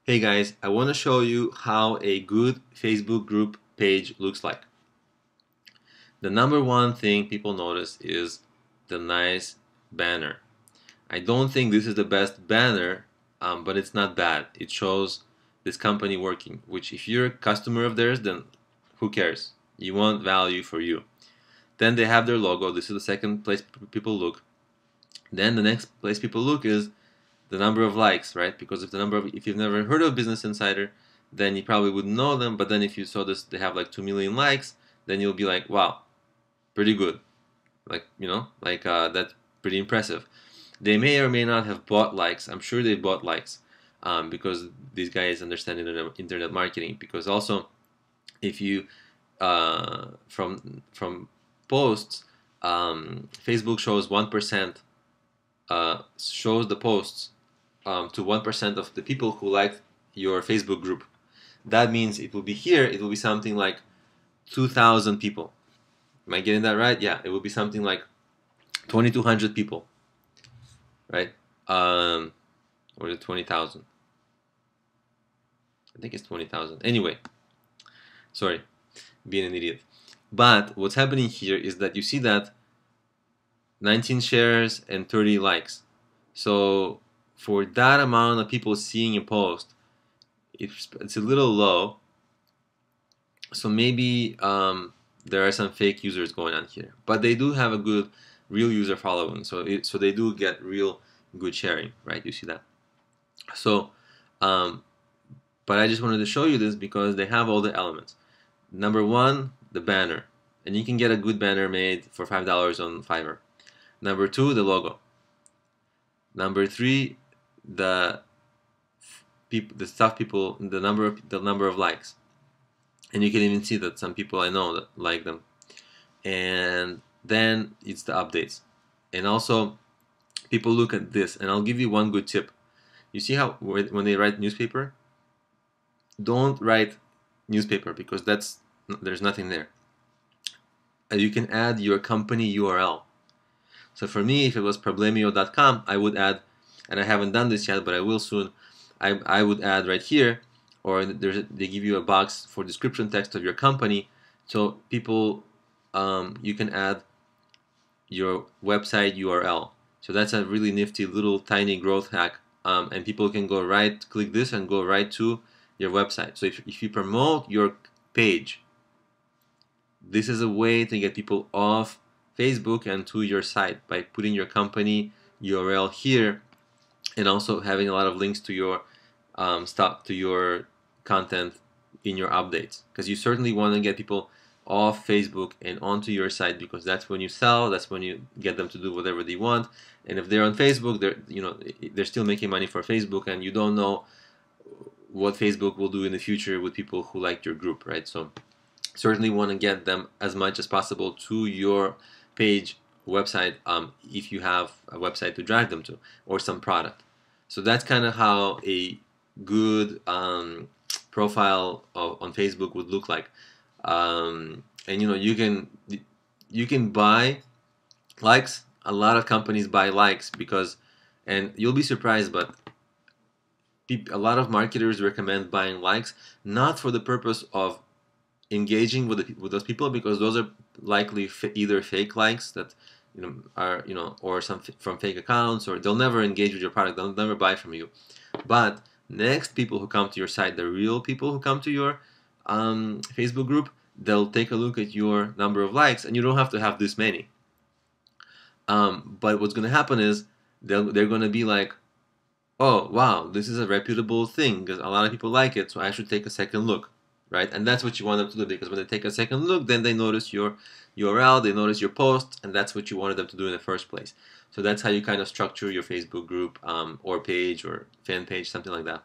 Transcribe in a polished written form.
Hey guys, I want to show you how a good Facebook group page looks like. The number one thing people notice is the nice banner. I don't think this is the best banner, but it's not bad. It shows this company working, which if you're a customer of theirs, then who cares? You want value for you. Then they have their logo. This is the second place people look. Then the next place people look is the number of likes, right? Because if you've never heard of Business Insider, then you probably wouldn't know them. But then if you saw this, they have like 2 million likes, then you'll be like, wow, pretty good. That's pretty impressive. They may or may not have bought likes. I'm sure they bought likes because these guys understand internet marketing. Because also, if you from posts, Facebook shows 1%, shows the posts to 1% of the people who liked your Facebook group. That means it will be here, it will be something like 2,000 people. Am I getting that right? Yeah, it will be something like 2,200 people, right? Or is it 20,000? I think it's 20,000. Anyway, sorry, being an idiot. But what's happening here is that you see that 19 shares and 30 likes. So for that amount of people seeing a post, it's a little low. So maybe there are some fake users going on here, but they do have a good real user following. So they do get real good sharing, right? You see that. So, but I just wanted to show you this because they have all the elements. Number one, the banner, and you can get a good banner made for $5 on Fiverr. Number two, the logo. Number three, the number of likes, and you can even see that some people I know that like them. And then it's the updates, and also people look at this. And I'll give you one good tip. You see how when they write newspaper, don't write newspaper because there's nothing there. You can add your company URL. So for me, if it was problemio.com, I would add, and I haven't done this yet, but I will soon. I would add right here, or they give you a box for description text of your company, so people, you can add your website URL. So that's a really nifty little tiny growth hack, and people can go click this and go right to your website. So if you promote your page, this is a way to get people off Facebook and to your site by putting your company URL here, and also having a lot of links to your to your content in your updates, because you certainly want to get people off Facebook and onto your site, because that's when you sell, that's when you get them to do whatever they want. And if they're on Facebook, they're still making money for Facebook, and you don't know what Facebook will do in the future with people who like your group, right? So certainly want to get them as much as possible to your page website, if you have a website to drag them to, or some product. So that's kind of how a good profile on Facebook would look like. And you can buy likes. A lot of companies buy likes and you'll be surprised, but a lot of marketers recommend buying likes, not for the purpose of engaging with those people, because those are likely either fake likes that are or some from fake accounts, or they'll never engage with your product, they'll never buy from you. But next people who come to your site, the real people who come to your Facebook group, they'll take a look at your number of likes, and you don't have to have this many. But what's going to happen is they're going to be like, oh wow, this is a reputable thing because a lot of people like it, so I should take a second look. Right? And that's what you want them to do, because when they take a second look, then they notice your URL, they notice your posts, and that's what you wanted them to do in the first place. So that's how you kind of structure your Facebook group, or page, or fan page, something like that.